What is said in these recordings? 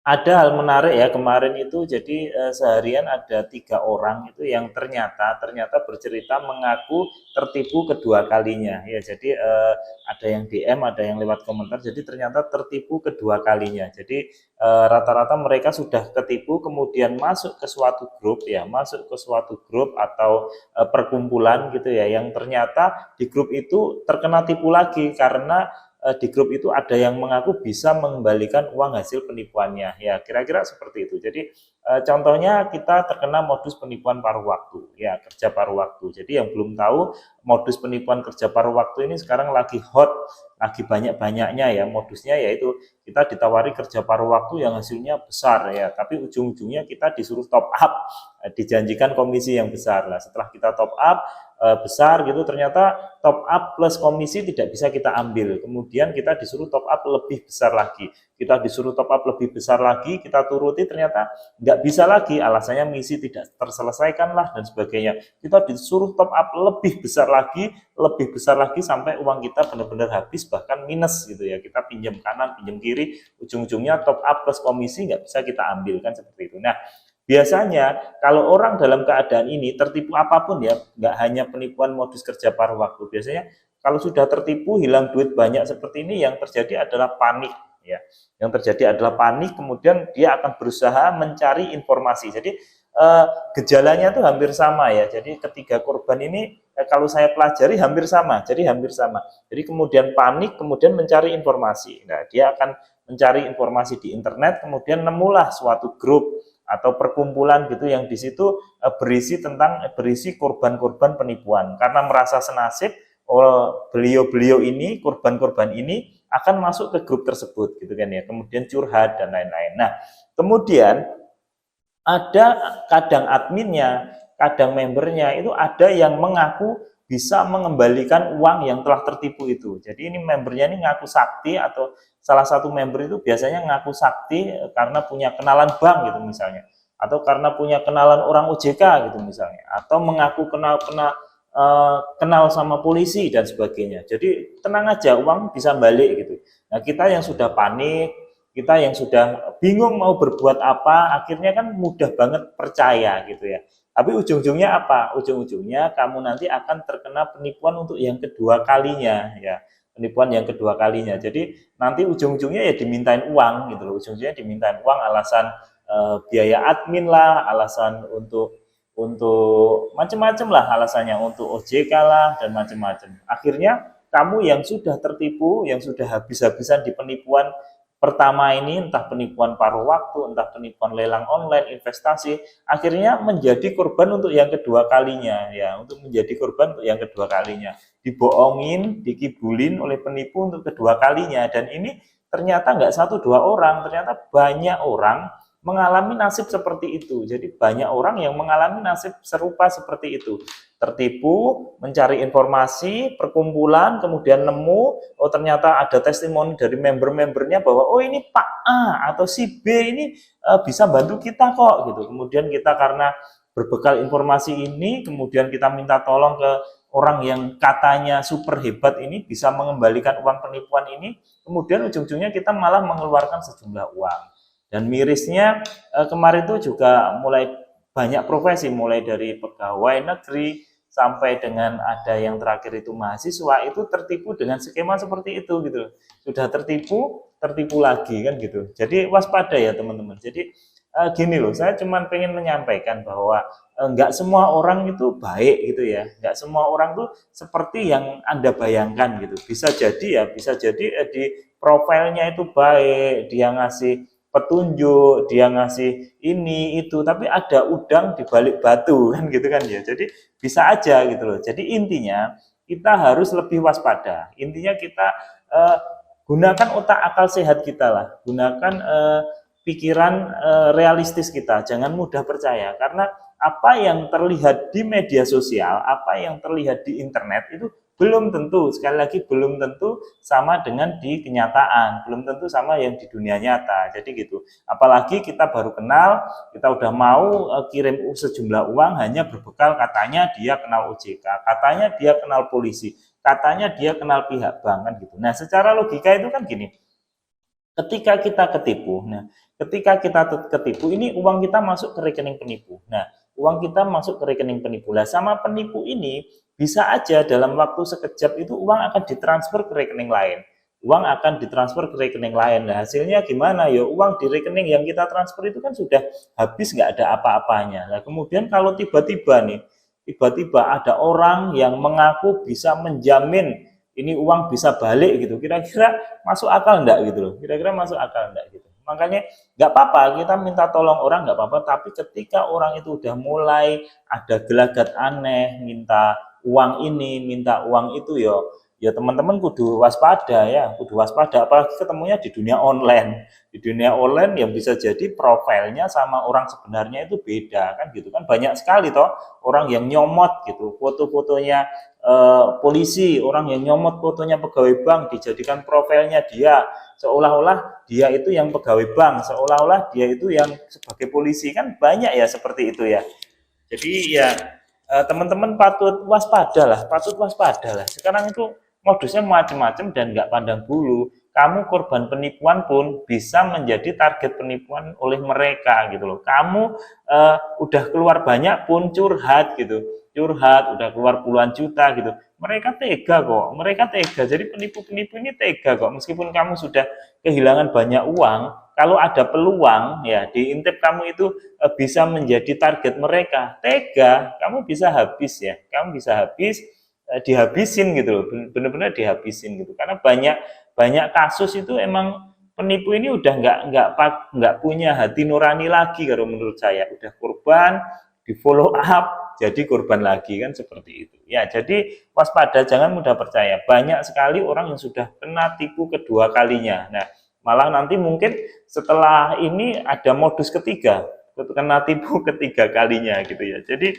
Ada hal menarik ya kemarin itu, jadi seharian ada 3 orang itu yang ternyata bercerita mengaku tertipu kedua kalinya ya. Jadi ada yang DM, ada yang lewat komentar, jadi ternyata tertipu kedua kalinya. Jadi rata-rata mereka sudah ketipu kemudian masuk ke suatu grup ya, masuk ke suatu grup atau perkumpulan gitu ya, yang ternyata di grup itu terkena tipu lagi karena di grup itu ada yang mengaku bisa mengembalikan uang hasil penipuannya ya, kira-kira seperti itu. Jadi contohnya kita terkena modus penipuan paruh waktu ya, kerja paruh waktu. Jadi yang belum tahu, modus penipuan kerja paruh waktu ini sekarang lagi hot, lagi banyak-banyaknya ya modusnya, yaitu kita ditawari kerja paruh waktu yang hasilnya besar ya, tapi ujung-ujungnya kita disuruh top up, dijanjikan komisi yang besar lah. Setelah kita top up besar gitu, ternyata top up plus komisi tidak bisa kita ambil, kemudian kita disuruh top up lebih besar lagi, kita disuruh top up lebih besar lagi, kita turuti, ternyata nggak bisa lagi, alasannya misi tidak terselesaikan lah dan sebagainya, kita disuruh top up lebih besar lagi sampai uang kita benar-benar habis, bahkan minus gitu ya, kita pinjam kanan pinjam kiri, ujung-ujungnya top up plus komisi nggak bisa kita ambil, kan seperti itu. Nah, biasanya kalau orang dalam keadaan ini tertipu apapun ya, nggak hanya penipuan modus kerja paruh waktu, biasanya kalau sudah tertipu hilang duit banyak seperti ini, yang terjadi adalah panik ya. Yang terjadi adalah panik, kemudian dia akan berusaha mencari informasi. Jadi gejalanya tuh hampir sama ya. Jadi ketiga korban ini kalau saya pelajari hampir sama. Jadi kemudian panik, kemudian mencari informasi. Nah, dia akan mencari informasi di internet, kemudian nemulah suatu grup atau perkumpulan gitu yang di situ berisi korban-korban penipuan, karena merasa senasib, beliau-beliau ini, korban-korban ini akan masuk ke grup tersebut gitu kan ya, kemudian curhat dan lain-lain. Nah, kemudian ada kadang adminnya, kadang membernya itu ada yang mengaku bisa mengembalikan uang yang telah tertipu itu. Jadi ini membernya ini ngaku sakti, atau salah satu member itu biasanya ngaku sakti karena punya kenalan bank gitu misalnya, atau karena punya kenalan orang OJK gitu misalnya, atau mengaku kenal sama polisi dan sebagainya. Jadi tenang aja, uang bisa balik gitu. Nah, kita yang sudah panik, kita yang sudah bingung mau berbuat apa, akhirnya kan mudah banget percaya gitu ya. Tapi ujung-ujungnya apa? Ujung-ujungnya kamu nanti akan terkena penipuan untuk yang kedua kalinya ya. Penipuan yang kedua kalinya. Jadi nanti ujung-ujungnya ya dimintain uang gitu loh. Ujung-ujungnya dimintain uang, alasan biaya admin lah, alasan untuk macam-macam lah alasannya, untuk OJK lah dan macam-macam. Akhirnya kamu yang sudah tertipu, yang sudah habis-habisan di penipuan pertama ini, entah penipuan paruh waktu, entah penipuan lelang online, investasi, akhirnya menjadi korban untuk yang kedua kalinya ya, untuk menjadi korban untuk yang kedua kalinya, dibohongin, dikibulin oleh penipu untuk kedua kalinya. Dan ini ternyata nggak satu dua orang, ternyata banyak orang mengalami nasib seperti itu. Jadi banyak orang yang mengalami nasib serupa seperti itu. Tertipu, mencari informasi, perkumpulan, kemudian nemu, oh ternyata ada testimoni dari member-membernya bahwa oh ini Pak A atau si B ini bisa bantu kita kok gitu. Kemudian kita karena berbekal informasi ini, kemudian kita minta tolong ke orang yang katanya super hebat ini, bisa mengembalikan uang penipuan ini, kemudian ujung-ujungnya kita malah mengeluarkan sejumlah uang. Dan mirisnya kemarin itu juga mulai banyak profesi, mulai dari pegawai negeri sampai dengan ada yang terakhir itu mahasiswa, itu tertipu dengan skema seperti itu gitu. Sudah tertipu, tertipu lagi kan gitu. Jadi waspada ya teman-teman. Jadi gini loh, saya cuma pengen menyampaikan bahwa nggak semua orang itu baik gitu ya, nggak semua orang tuh seperti yang Anda bayangkan gitu. Bisa jadi ya, bisa jadi di profilnya itu baik, dia ngasih petunjuk, dia ngasih ini itu, tapi ada udang di balik batu kan gitu kan ya. Jadi bisa aja gitu loh. Jadi intinya kita harus lebih waspada. Intinya kita eh, gunakan otak akal sehat kita lah, gunakan pikiran realistis kita. Jangan mudah percaya, karena apa yang terlihat di media sosial, apa yang terlihat di internet itu belum tentu, sekali lagi belum tentu sama dengan di kenyataan, belum tentu sama yang di dunia nyata. Jadi gitu. Apalagi kita baru kenal, kita udah mau kirim sejumlah uang hanya berbekal katanya dia kenal OJK, katanya dia kenal polisi, katanya dia kenal pihak bank kan gitu. Nah, secara logika itu kan gini. Ketika kita ketipu, ini uang kita masuk ke rekening penipu. Nah, uang kita masuk ke rekening penipu. Lah sama penipu ini bisa aja dalam waktu sekejap itu uang akan ditransfer ke rekening lain. Uang akan ditransfer ke rekening lain. Nah, hasilnya gimana? Ya uang di rekening yang kita transfer itu kan sudah habis, nggak ada apa-apanya. Nah, kemudian kalau tiba-tiba ada orang yang mengaku bisa menjamin ini uang bisa balik gitu, kira-kira masuk akal enggak gitu loh, kira-kira masuk akal enggak gitu. Makanya nggak apa-apa kita minta tolong orang, nggak apa-apa, tapi ketika orang itu udah mulai ada gelagat aneh, minta uang ini, minta uang itu, ya teman-teman kudu waspada ya, kudu waspada, apalagi ketemunya di dunia online. Di dunia online yang bisa jadi profilnya sama orang sebenarnya itu beda kan gitu kan, banyak sekali toh orang yang nyomot gitu, foto-fotonya polisi, orang yang nyomot fotonya pegawai bank dijadikan profilnya dia, seolah-olah dia itu yang pegawai bank, seolah-olah dia itu yang sebagai polisi, kan banyak ya seperti itu ya. Jadi ya teman-teman patut waspada lah, sekarang itu modusnya macam-macam dan nggak pandang bulu. Kamu korban penipuan pun bisa menjadi target penipuan oleh mereka gitu loh. Kamu udah keluar banyak pun curhat gitu, udah keluar puluhan juta gitu, mereka tega kok, jadi penipu-penipu ini tega kok, meskipun kamu sudah kehilangan banyak uang, kalau ada peluang ya diintip kamu itu bisa menjadi target mereka, tega, kamu bisa habis ya, dihabisin gitu loh, benar-benar dihabisin gitu, karena banyak banyak kasus itu emang penipu ini udah nggak punya hati nurani lagi kalau menurut saya, udah korban di follow up jadi korban lagi kan, seperti itu ya. Jadi waspada, jangan mudah percaya, banyak sekali orang yang sudah kena tipu kedua kalinya. Nah, malah nanti mungkin setelah ini ada modus ketiga, kena tipu ketiga kalinya gitu ya. Jadi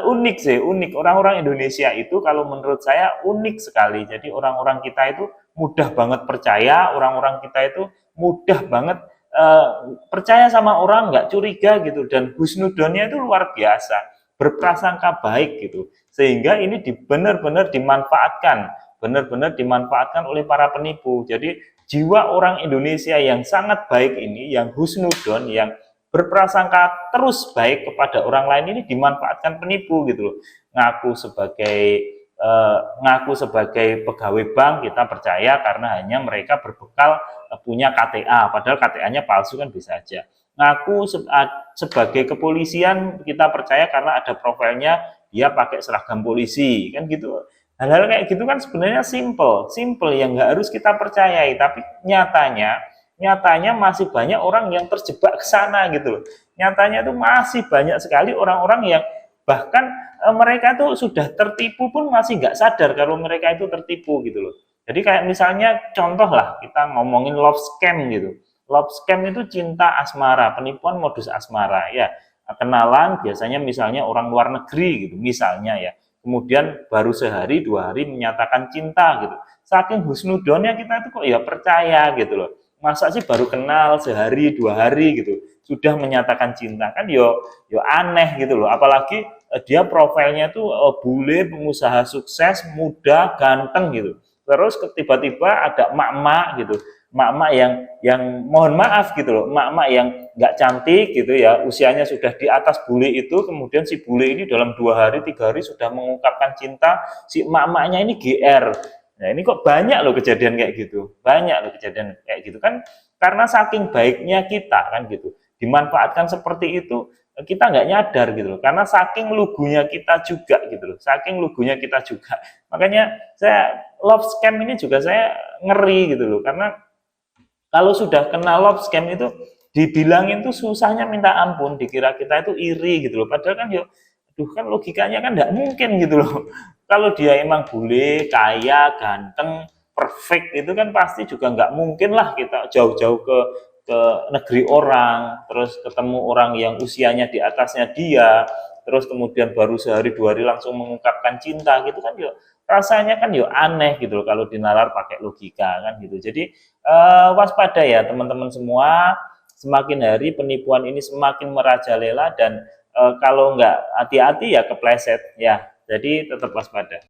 unik sih, unik. Orang-orang Indonesia itu kalau menurut saya unik sekali. Jadi orang-orang kita itu mudah banget percaya, orang-orang kita itu mudah banget percaya sama orang, nggak curiga gitu, dan husnudonnya itu luar biasa, berprasangka baik gitu, sehingga ini benar-benar dimanfaatkan oleh para penipu. Jadi jiwa orang Indonesia yang sangat baik ini, yang husnudon, yang berprasangka terus baik kepada orang lain ini dimanfaatkan penipu gitu loh. Ngaku sebagai pegawai bank, kita percaya karena hanya mereka berbekal punya KTA, padahal KTA-nya palsu kan bisa aja. Ngaku sebagai kepolisian, kita percaya karena ada profilnya dia pakai seragam polisi kan gitu. Hal-hal kayak gitu kan sebenarnya simple yang nggak harus kita percayai, tapi nyatanya masih banyak orang yang terjebak ke sana gitu loh. Nyatanya itu masih banyak sekali orang-orang yang bahkan mereka tuh sudah tertipu pun masih nggak sadar kalau mereka itu tertipu gitu loh. Jadi kayak misalnya contoh lah, kita ngomongin love scam gitu. Love scam itu cinta asmara, penipuan modus asmara ya. Kenalan biasanya misalnya orang luar negeri gitu misalnya ya. Kemudian baru sehari 2 hari menyatakan cinta gitu. Saking husnudonnya kita tuh kok ya percaya gitu loh. Masa sih baru kenal sehari 2 hari gitu sudah menyatakan cinta, kan yo aneh gitu loh. Apalagi dia profilnya tuh bule, pengusaha sukses, muda, ganteng gitu. Terus tiba-tiba ada emak-emak gitu, emak-emak yang mohon maaf gitu loh, emak-emak yang nggak cantik gitu ya, usianya sudah di atas bule itu, kemudian si bule ini dalam 2 hari 3 hari sudah mengungkapkan cinta, si emak-emaknya ini GR. Nah, ini kok banyak loh kejadian kayak gitu. Kan karena saking baiknya kita kan gitu. Dimanfaatkan seperti itu, kita nggak nyadar gitu loh. Karena saking lugunya kita juga gitu loh. Makanya saya love scam ini juga saya ngeri gitu loh. Karena kalau sudah kena love scam itu dibilangin tuh susahnya minta ampun, dikira kita itu iri gitu loh. Padahal kan kan logikanya kan nggak mungkin gitu loh. Kalau dia emang bule, kaya, ganteng, perfect itu kan pasti juga nggak mungkin lah kita jauh-jauh ke negeri orang, terus ketemu orang yang usianya di atasnya dia, terus kemudian baru sehari 2 hari langsung mengungkapkan cinta gitu kan, rasanya kan aneh gitu loh kalau dinalar pakai logika kan gitu. Jadi waspada ya teman-teman semua, semakin hari penipuan ini semakin merajalela dan kalau nggak hati-hati ya kepleset ya. Jadi tetap waspada.